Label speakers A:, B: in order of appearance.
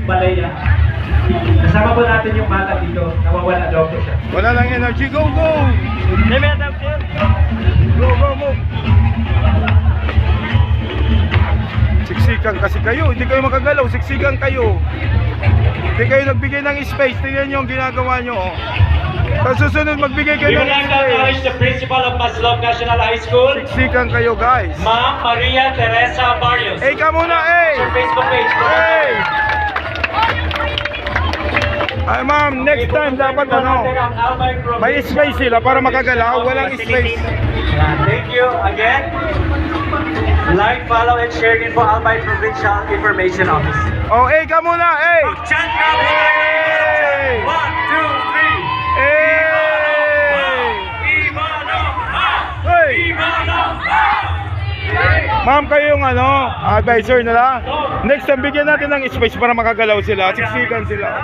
A: Balaya. Kasama po natin yung bata dito. Nawawala daw po siya.
B: Wala lang energy. Go, go! Go, go, go! Siksikan kasi kayo. Hindi kayo makagalaw. Siksikan kayo. Hindi kayo nagbigay ng space. Tingnan nyo ang ginagawa nyo. Oh. Sa susunod, magbigay
A: We
B: kayo
A: would
B: ng
A: like to acknowledge
B: space.
A: the principal of Maslog National High School,
B: Siksikan kayo, guys.
A: Ma'am Maria Teresa Barrios.
B: Eh, ka muna, eh!
A: Your Facebook page.
B: Hey! Ay, ma'am, next time dapat ano, may space sila para makagalaw. Walang space.
A: Thank you again. Like, follow, and share din po Albay Provincial Information Office.
B: Oh, eh, ka muna, eh!
A: Chant kami!
B: Hey!
A: 1, 2, 3!
B: Eh!
A: Ivano!
B: Hey!
A: Ivano!
B: Ma'am, kayo yung ano, advisor nila. Next time, bigyan natin ng space para makagalaw sila. Siksikan sila.